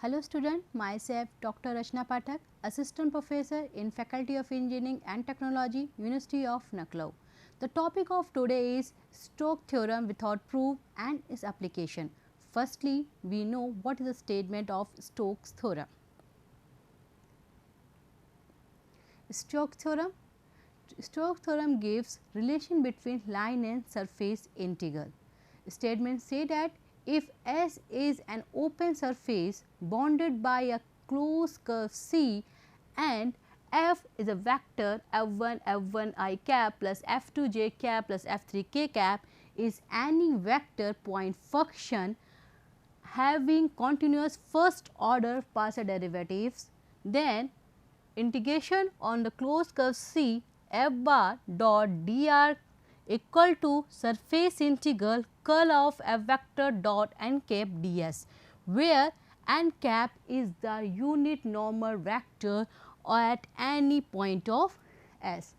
Hello student, myself Dr. Rachna Pathak, Assistant Professor in Faculty of Engineering and Technology, University of Lucknow. The topic of today is Stokes theorem without proof and its application. Firstly, we know what is the statement of Stokes theorem. Stokes theorem gives relation between line and surface integral. Statements say that if S is an open surface bounded by a closed curve C and F is a vector F1 F1 I cap plus F2 j cap plus F3 k cap is any vector point function having continuous first order partial derivatives, then integration on the closed curve C f bar dot dr equal to surface integral curl of f vector dot n cap ds, where n cap is the unit normal vector at any point of S.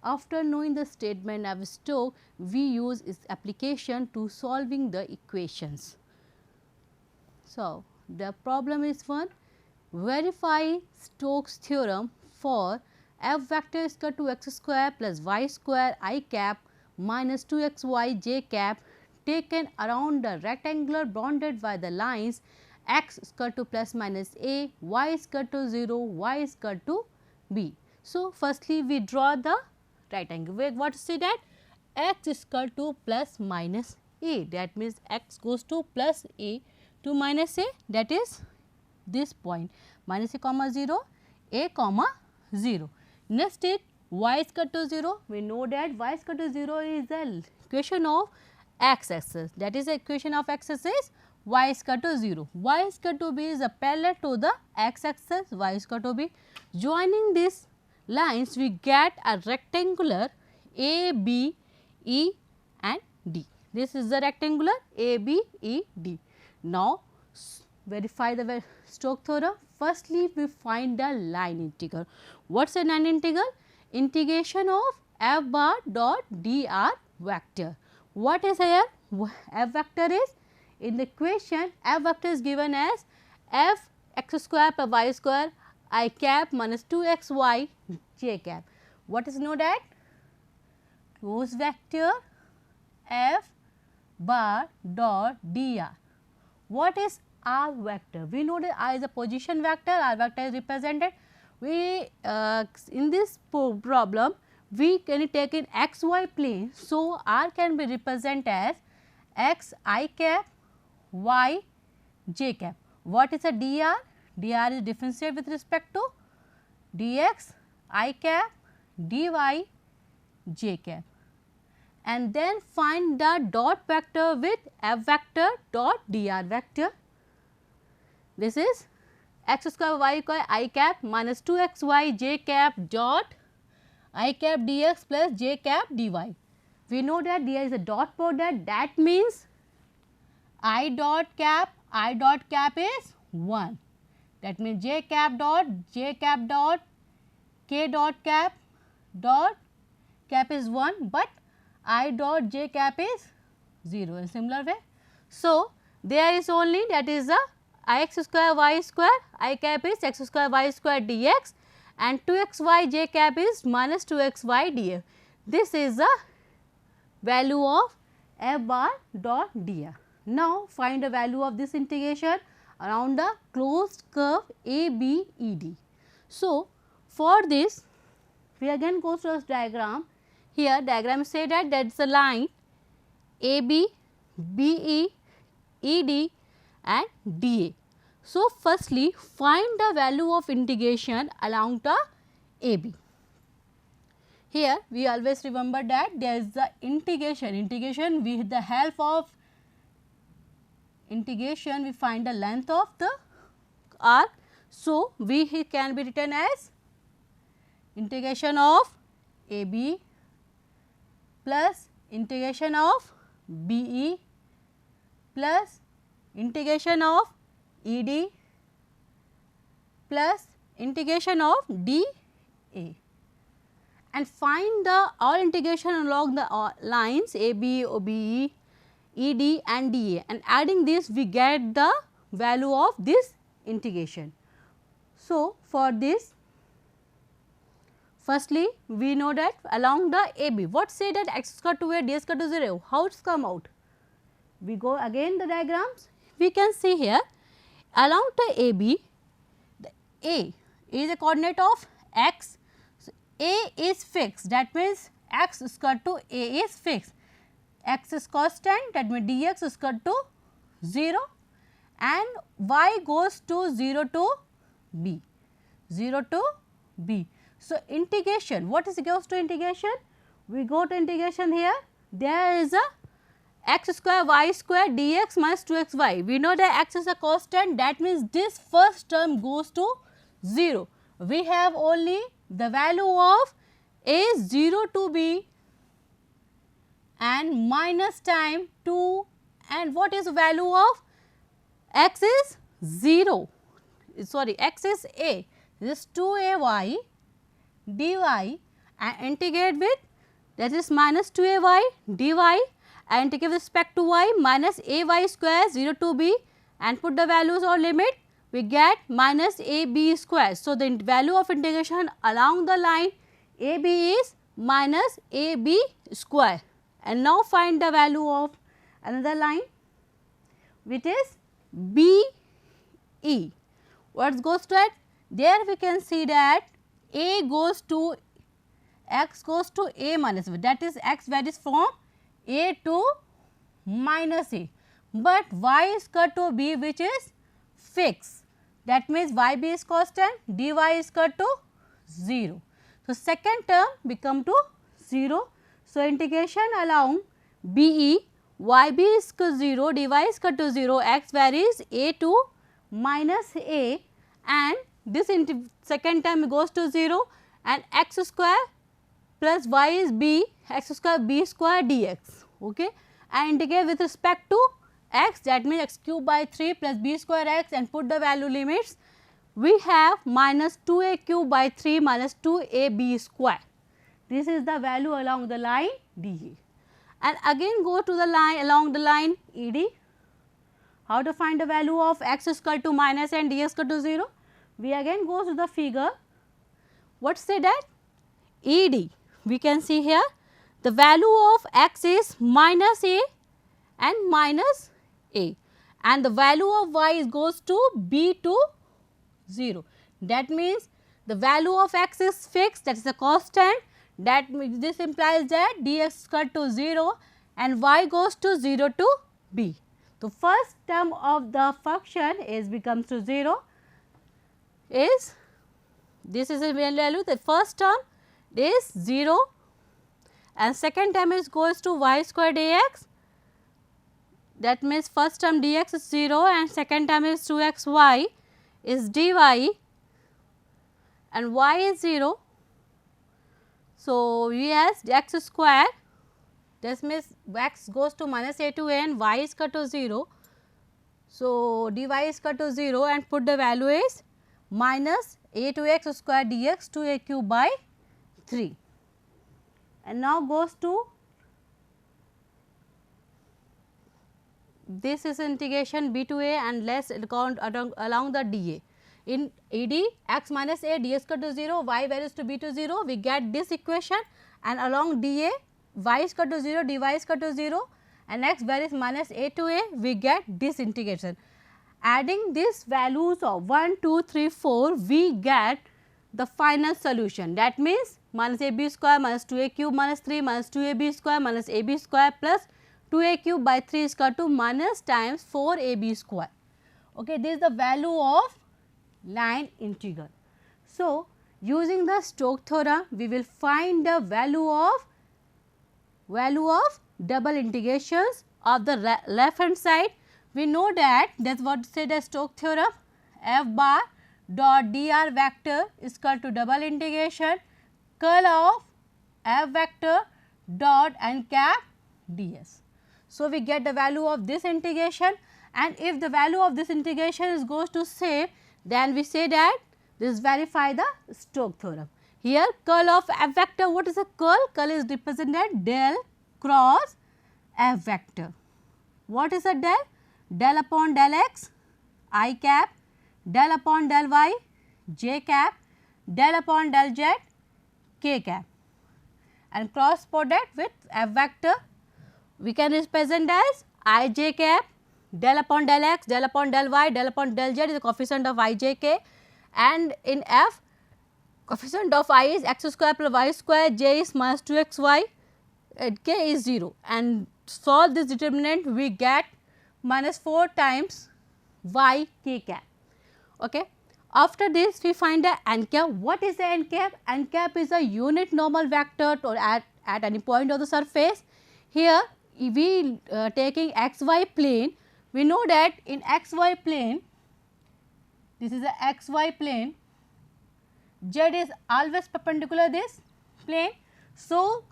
After knowing the statement of Stokes, we use its application to solving the equations. So, the problem is one, verify Stokes theorem for f vector is equal to x square plus y square I cap minus 2 x y j cap taken around the rectangular bounded by the lines x is equal to plus minus a, y is equal to 0, y is equal to b. So, firstly we draw the right angle. What to say that x is equal to plus minus a, that means x goes to plus a to minus a, that is this point minus a comma 0, a comma 0. Next is y is equal to 0, we know that y is equal to 0 is the equation of x axis, that is the equation of x axis y is equal to 0, y is equal to b is a parallel to the x axis, y is equal to b. Joining these lines we get a rectangular a, b, e and d. This is the rectangular a, b, e, d. Now, verify the Stokes theorem. Firstly, we find the line integral. What is a line integral? Integration of f bar dot dr vector. What is here? F vector is, in the equation f vector is given as f x square plus y square I cap minus 2 x y j cap. What is know that? Closed vector f bar dot dr. What is r vector? We know that r is a position vector, r vector is represented. We in this problem we can take in x y plane. So, r can be represented as x I cap y j cap. What is a dr? Dr is differentiate with respect to dx I cap dy j cap, and then find the dot vector with f vector dot dr vector. This is x square y square I cap minus 2 x y j cap dot I cap dx plus j cap dy. We know that there is a dot product, that means I dot cap is 1, that means j cap dot k dot cap is 1, but I dot j cap is 0 in similar way. So, there is only, that is the I x square y square I cap is x square y square dx and 2 x y j cap is minus 2 x y df. This is the value of f bar dot dr. Now, find the value of this integration around the closed curve a b e d. So, for this we again go to this diagram. Here diagram say that is the line a b, b e, e d and d a. So, firstly find the value of integration along the a b. Here we always remember that there is the integration with the help of integration we find the length of the arc. So, we can be written as integration of a b plus integration of b e plus integration of e d plus integration of d a, and find the all integration along the lines a b, o b e, e d and d a, and adding this we get the value of this integration. So, for this, firstly we know that along the AB, what say that x square to a d square to 0, how it's come out? We go again the diagrams, we can see here along the AB, the A is a coordinate of x, so A is fixed, that means x square to A is fixed, x is constant, that means dx is equal to 0 and y goes to 0 to b, 0 to b. So, integration, what is goes to integration? We go to integration here, there is a x square y square dx minus 2xy. We know that x is a constant, that means this first term goes to 0. We have only the value of a 0 to b and minus time 2, and what is the value of x is 0, sorry x is a, this is 2ay dy and integrate with, that is minus 2ay dy and integrate with respect to y minus ay square 0 to b and put the values or limit, we get minus ab square. So, the value of integration along the line ab is minus ab square. And now find the value of another line which is B E. What goes to it? There we can see that A goes to x goes to A minus b, that is x varies from A to minus A, but y is equal to B which is fixed, that means yb is constant, dy is equal to 0. So, second term become to 0. So, integration along BE, yb is equal to 0, dy is equal to 0, x varies A to minus A and this second term goes to 0 and x square plus y is b, x square b square dx, okay, and integrate with respect to x, that means x cube by 3 plus b square x and put the value limits, we have minus 2a cube by 3 minus 2ab square. This is the value along the line DA. And again go to the line along the line ED. How to find the value of x is equal to minus and dx equal to 0? We again go to the figure. What say that? ED. We can see here the value of x is minus a and minus a and the value of y goes to b to 0. That means the value of x is fixed, that is a constant, that this implies that dx equal to 0 and y goes to 0 to b. The first term of the function is becomes to 0 is, this is a real value, the first term is 0 and second term is goes to y square dx, that means first term dx is 0 and second term is 2xy is dy and y is 0. So, we has x square, this means x goes to minus a to a and y is equal to 0. So, dy is equal to 0 and put the value is minus a to x square dx to a cube by 3 and now goes to, this is integration b to a and less count along the dA. In ED x minus a dx equal to 0, y varies to b to 0, we get this equation and along dA y is equal to 0, dy is equal to 0 and x varies minus a to a, we get this integration. Adding these values of 1, 2, 3, 4, we get the final solution, that means minus ab square minus 2a cube minus 3 minus 2ab square minus ab square plus 2a cube by 3 is equal to minus times 4ab square. Okay, this is the value of line integral. So, using the Stokes theorem, we will find the value of double integrations of the left hand side. We know that is what said as Stokes theorem, f bar dot dr vector is equal to double integration curl of f vector dot n cap ds. So, we get the value of this integration and if the value of this integration is goes to same, then we say that this verify the Stokes theorem. Here curl of f vector, what is a curl? Curl is represented del cross f vector. What is a del? Del upon del x I cap del upon del y j cap del upon del z k cap, and cross product with f vector we can represent as I j cap del upon del x del upon del y del upon del z is the coefficient of I j k, and in f coefficient of I is x square plus y square, j is minus 2 x y and k is 0, and solve this determinant we get minus 4 times y k cap. Okay. After this we find the n cap. What is the n cap? N cap is a unit normal vector to at any point of the surface. Here we taking xy plane, we know that in xy plane, this is a xy plane, z is always perpendicular this plane. So,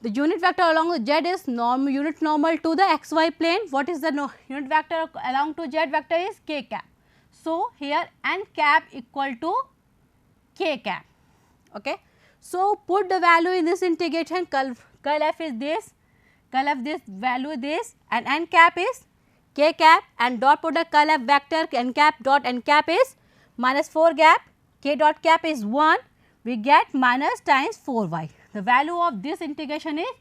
the unit vector along the z is unit normal to the xy plane. What is the unit vector along to z vector is k cap. So, here n cap equal to k cap. Okay. So, put the value in this integration, curl f is this, curl f this value this, and n cap is k cap, and dot product curl f vector n cap dot n cap is minus 4 cap, k dot cap is 1, we get minus times 4 y. The value of this integration is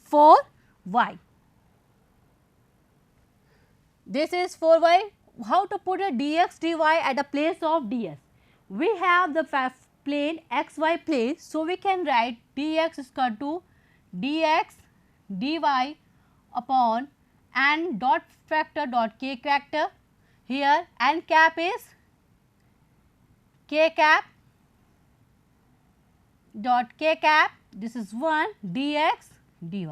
4 y. This is 4 y. How to put a dx dy at the place of ds? We have the plane xy plane, so we can write dx is equal to dx dy upon n dot factor dot k factor. Here n cap is k cap dot k cap, this is 1 dx dy,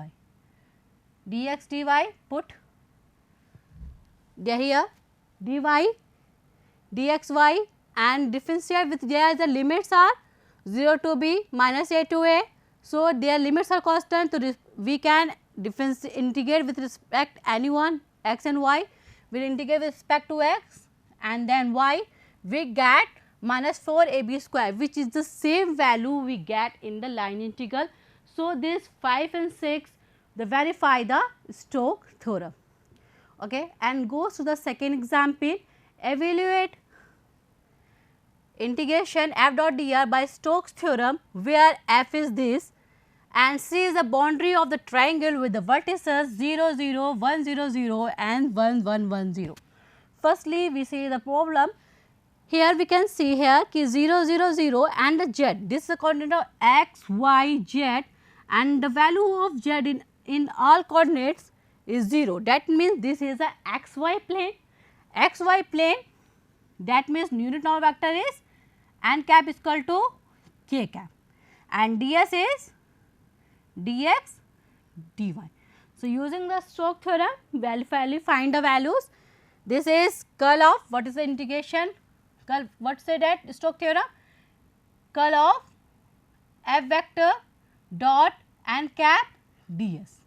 dx dy put here dy dxy and differentiate with there the limits are 0 to b minus a to a. So, their limits are constant, so we can integrate with respect any one x and y, we will integrate with respect to x and then y, we get minus 4 ab square, which is the same value we get in the line integral. So, this 5 and 6 they verify the Stokes theorem. Okay, and goes to the second example, evaluate integration f dot dr by Stokes theorem, where f is this and c is the boundary of the triangle with the vertices 0 0 1 0 0 and 1 1 1 0. Firstly, we see the problem. Here we can see here ki 0 0 0 and the z, this is the coordinate of x y z, and the value of z in all coordinates is 0. That means this is a xy plane, xy plane, that means unit normal vector is n cap is equal to k cap, and ds is dx dy. So, using the Stokes theorem we find the values. This is curl of, what is the integration, curl, what say that Stokes theorem, curl of f vector dot n cap ds.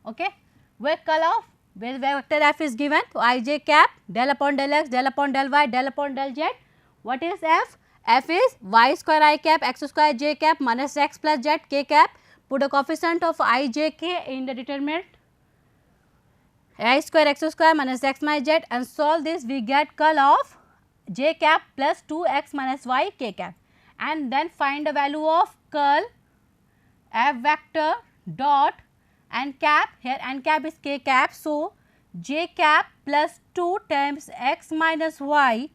Okay. Where curl of, where vector f is given, so I j cap del upon del x del upon del y del upon del z. What is f? F is y square I cap x square j cap minus x plus z k cap. Put a coefficient of I j k in the determinant, I square x square minus x minus z, and solve this we get curl of j cap plus 2 x minus y k cap, and then find the value of curl f vector dot n cap, here n cap is k cap. So, j cap plus 2 times x minus y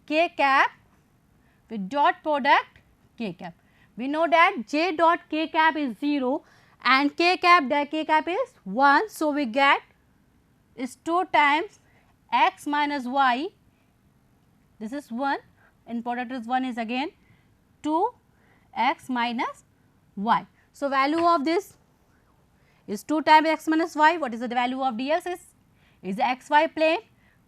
k cap with dot product k cap. We know that j dot k cap is 0 and k cap dot k cap is 1. So, we get is 2 times x minus y, this is 1, and product is 1 is again 2 x minus y. So, value of this is 2 times x minus y. What is the value of dx is the xy plane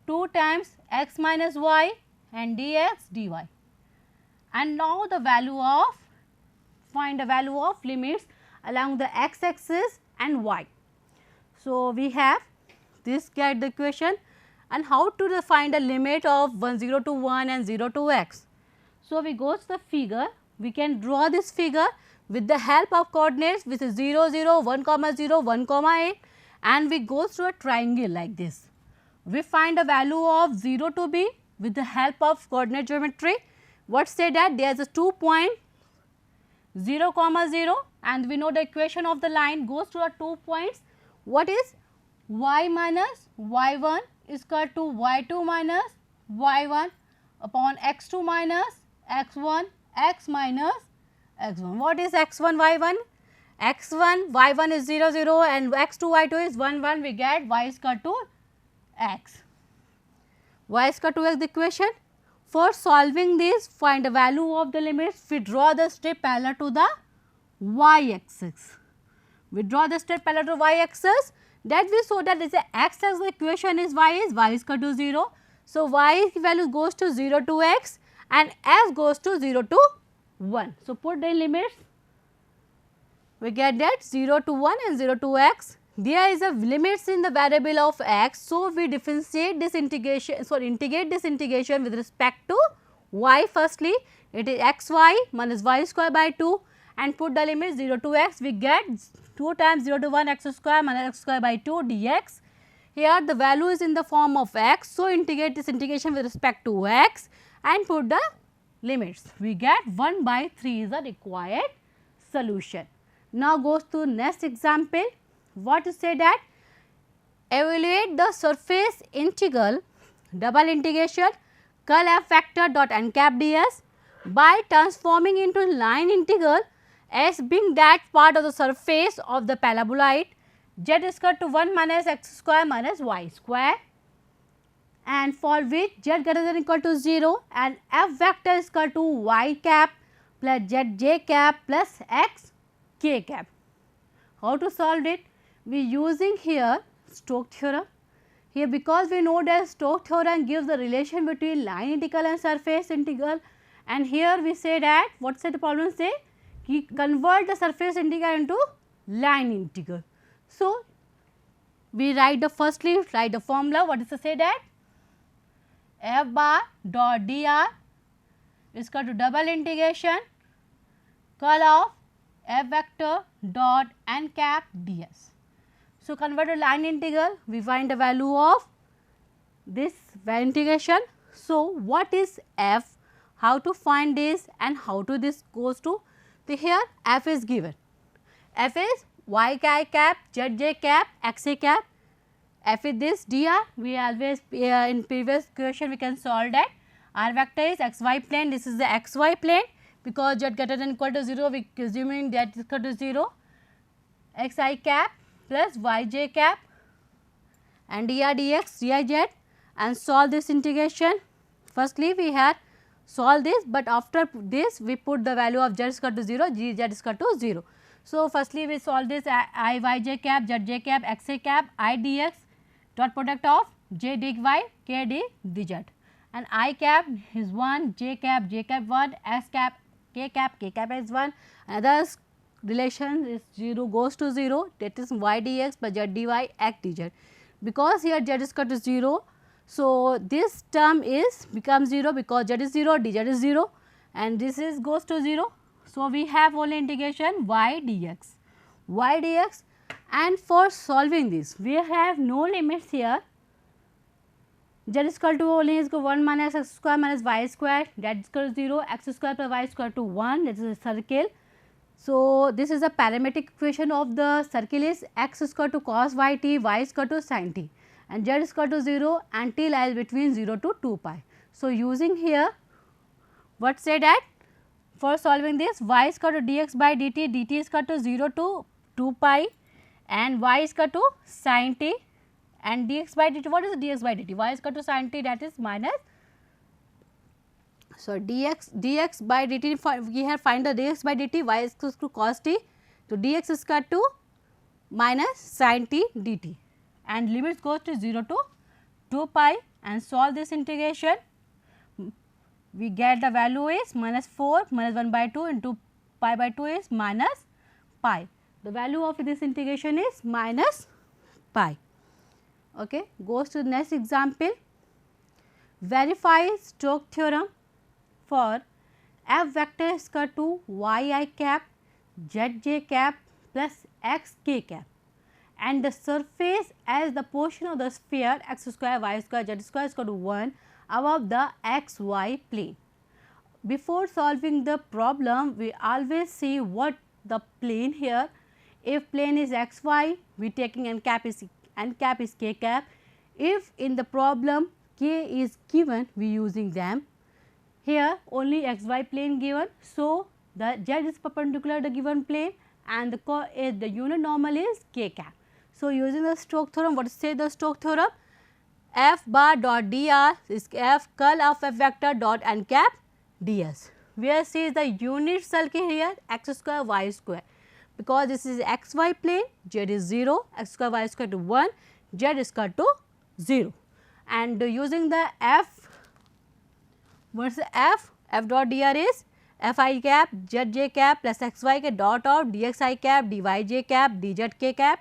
2 times x minus y and dx dy. And now the value of, find the value of limits along the x axis and y. So, we have this get the equation, and how to find the limit of 1 0 to 1 and 0 to x. So, we go to the figure, we can draw this figure with the help of coordinates which is 0 0 1 comma 0 1 comma 8, and we go through a triangle like this. We find the value of 0 to be with the help of coordinate geometry. What say that there is a 2 point 0 comma 0 and we know the equation of the line goes to a 2 points. What is y minus y1 is equal to y2 minus y1 upon x2 minus x1 x minus x1. What is x1 y1? x1 y1 is 0 0 and x2 y2 is 1 1, we get y is equal to x. Y is equal to x the equation. For solving this, find the value of the limits. We draw the strip parallel to the y axis. We draw the strip parallel to y axis, that we show that is a x axis, the equation is y is equal to 0. So, y value goes to 0 to x and x goes to 0 to 1. So, put the limits, we get that 0 to 1 and 0 to x. There is a limits in the variable of x. So, we differentiate this integration, integrate this integration with respect to y firstly, it is x y minus y square by 2 and put the limit 0 to x, we get 2 times 0 to 1 x square minus x square by 2 dx. Here the value is in the form of x. So, integrate this integration with respect to x and put the limits, we get 1 by 3 is the required solution. Now, goes to next example. What is say that evaluate the surface integral double integration curl f vector dot n cap ds by transforming into line integral s being that part of the surface of the paraboloid z is equal to 1 minus x square minus y square, and for which z greater than or equal to 0 and f vector is equal to y cap plus z j cap plus x k cap. How to solve it? We using here Stokes theorem. Here because we know that Stokes theorem gives the relation between line integral and surface integral, and here we say that what say the problem say convert the surface integral into line integral. So, we write the firstly write the formula. What is to say that f bar dot dr is equal to double integration curl of f vector dot n cap ds. So, convert to line integral, we find the value of this integration. So, what is f, how to find this and how to this goes to the here f is given, f is y cap z j cap x a cap, f is this dr, we always in previous question we can solve that. R vector is x y plane, this is the x y plane because z greater than or equal to 0, we assuming that is equal to 0, x I cap plus y j cap and dr dx dz and solve this integration. Firstly, we had solve this, but after this we put the value of z is equal to 0, g z is equal to 0. So, firstly we solve this I y j cap z j cap x a cap I dx dot product of j dy k d dz, and I cap is 1, j cap 1, x cap is 1, another relation is 0 goes to 0, that is y dx by z dy x dz. Because here z is equal to 0, so this term is becomes 0 because z is 0, dz is 0 and this is goes to 0. So, we have only integration y dx, and for solving this we have no limits here. Z is equal to only is 1 minus x square minus y square, that is equal to 0, x square plus y square to 1, that is a circle. So, this is a parametric equation of the circle is x is equal to cos y t, y is equal to sin t and z is equal to 0 and t lies between 0 to 2 pi. So, using here what say that for solving this y is equal to dx by dt, dt is equal to 0 to 2 pi and y is equal to sin t and dx by dt, what is dx by dt? Y is equal to sin t, that is minus. So, dx by dt, we have find the dx by dt, y is equal to cos t. So, dx is equal to minus sin t dt and limits goes to 0 to 2 pi and solve this integration. We get the value is minus 4 minus 1 by 2 into pi by 2 is minus pi. The value of this integration is minus pi. Okay. Goes to the next example. Verify Stokes theorem for f vector is equal to y I cap z j cap plus x k cap and the surface as the portion of the sphere x square y square z square is equal to 1 above the xy plane. Before solving the problem, we always see what the plane here. If plane is xy, we taking n cap is k cap. If in the problem k is given, we using them. Here only xy plane given, so the z is perpendicular to the given plane and the unit normal is k cap. So, using the Stokes theorem, what is say the Stokes theorem? F bar dot dr is f curl of f vector dot n cap ds, where C is the unit circle here x square y square, because this is xy plane, z is 0, x square y square to 1, z is equal to 0, and using the f, what is the f? F dot dr is f I cap z j cap plus x y के dot of dx I cap dy j cap dz k cap,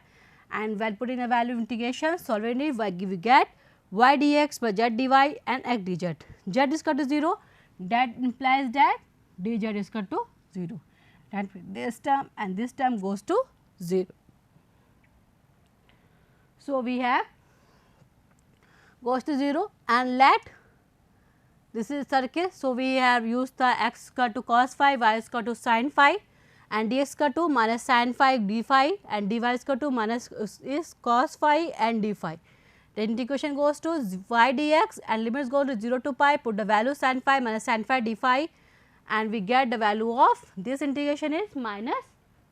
and while putting the value of integration, solving it, we get y dx plus z dy and x dz. Z is equal to 0, that implies that dz is equal to 0, that this term and this term goes to 0. So, we have goes to 0 and let this is circle. So, we have used the x equal to cos phi, y is equal to sin phi, and dx equal to minus sin phi d phi, and dy is equal to minus is cos phi and d phi. The integration goes to y dx and limits go to 0 to pi, put the value sin phi minus sin phi d phi, and we get the value of this integration is minus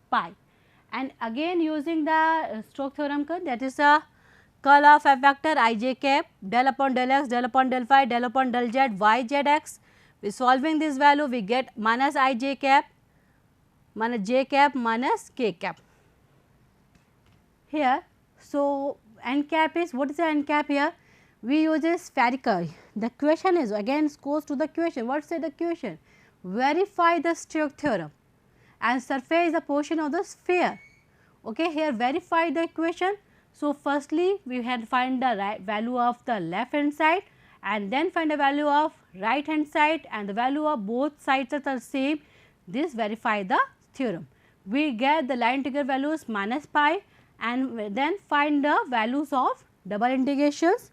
pi. And again using the Stokes theorem, that is a curl of f vector I j cap del upon del x del upon del phi del upon del z y z x. We solving this value, we get minus I j cap minus j cap minus k cap here. So, n cap is, what is the n cap here? We use a spherical. The question is again goes to the question. What say the question? Verify the Stokes theorem, and surface is the portion of the sphere. Okay, here verify the equation. So, firstly we had find the value of the left hand side, and then find the value of right hand side, and the value of both sides are the same. This verify the theorem. We get the line integral values minus pi, and then find the values of double integrations.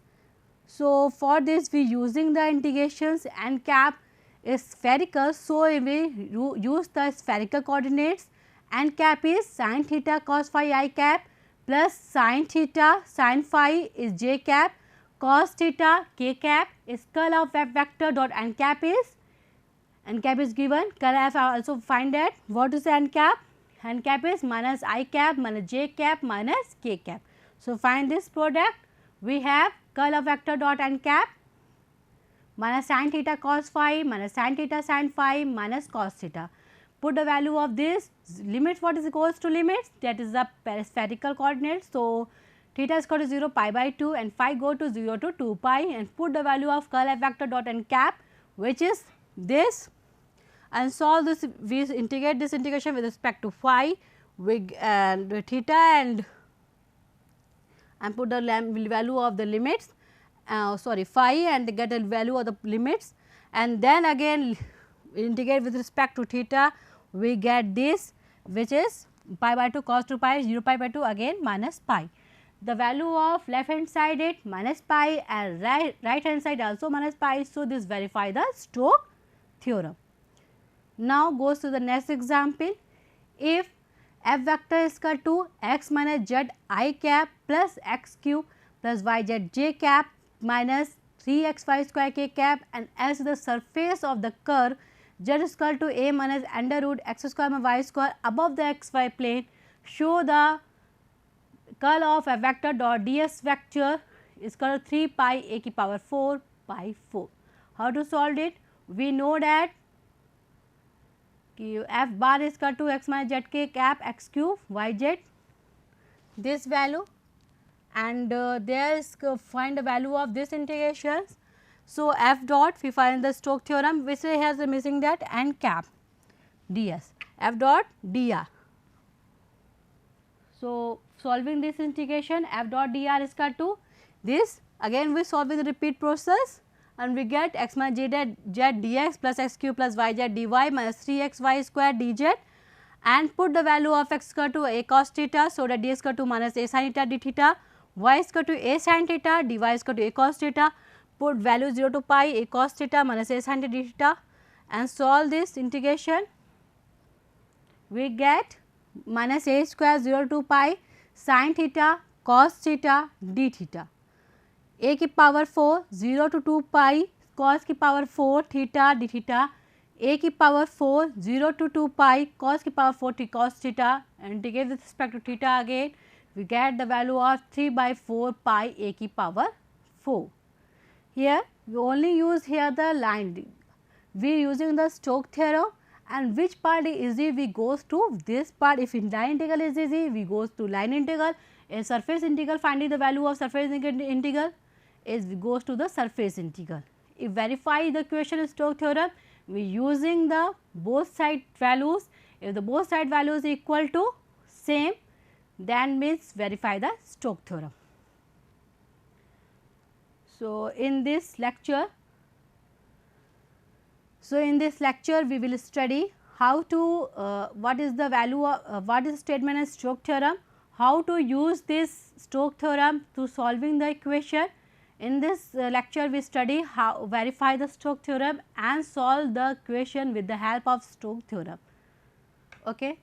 So, for this we using the integrations, n cap is spherical. So, we use the spherical coordinates. N cap is sin theta cos phi I cap plus sin theta sin phi is j cap, cos theta k cap is curl of f vector dot n cap is given. Curl f also find that what is n cap? N cap is minus I cap minus j cap minus k cap. So, find this product. We have curl of vector dot n cap minus sin theta cos phi minus sin theta sin phi minus cos theta. Put the value of this limits, what is equals to limits, that is the spherical coordinates. So, theta is equal to 0 pi by 2 and phi go to 0 to 2 pi, and put the value of curl f vector dot n cap, which is this, and solve this. We integrate this integration with respect to phi and theta, and put the value of the limits phi, and get the value of the limits, and then again integrate with respect to theta. We get this, which is pi by 2 cos 2 pi 0 pi by 2 again minus pi. The value of left hand side is minus pi, and right hand side also minus pi. So, this verify the Stokes theorem. Now, goes to the next example. If f vector is equal to x minus z I cap plus x cube plus y z j cap minus 3 x y square k cap, and as the surface of the curve z is equal to a minus under root x square minus y square above the x y plane, show the curl of a vector dot ds vector is equal to 3 pi a ki power 4 pi 4. How to solve it? We know that f bar is equal to x minus z k cap x cube y z, this value, and there is find the value of this integrations. So, f dot we find the Stokes theorem, which has missing that n cap ds f dot dr. So, solving this integration, f dot dr is equal to this, again we solve with the repeat process, and we get x minus z dx plus x cube plus y z dy minus 3 x y square dz, and put the value of x equal to a cos theta. So, that d is equal to minus a sin theta d theta, y is equal to a sin theta, dy is equal to a cos theta. put value 0 to pi a cos theta minus a sin theta and solve this integration, we get minus a square 0 to pi sin theta cos theta d theta, a की power 4 0 to 2 pi cos की power 4 theta d theta, a की power 4 0 to 2 pi cos की power 4 cos theta, and integrate with respect to theta again, we get the value of 3 by 4 pi a की power 4. Here we only use here the line, we are using the Stokes theorem, and which part is easy, we goes to this part. If in line integral is easy, we goes to line integral. In surface integral, finding the value of surface integral is we goes to the surface integral. If verify the equation of Stokes theorem, we using the both side values. If the both side values equal to same, then means verify the Stokes theorem. So, in this lecture we will study how to what is the value of what is statement of Stokes theorem, how to use this Stokes theorem to solving the equation. In this lecture we study how verify the Stokes theorem and solve the equation with the help of Stokes theorem. Okay.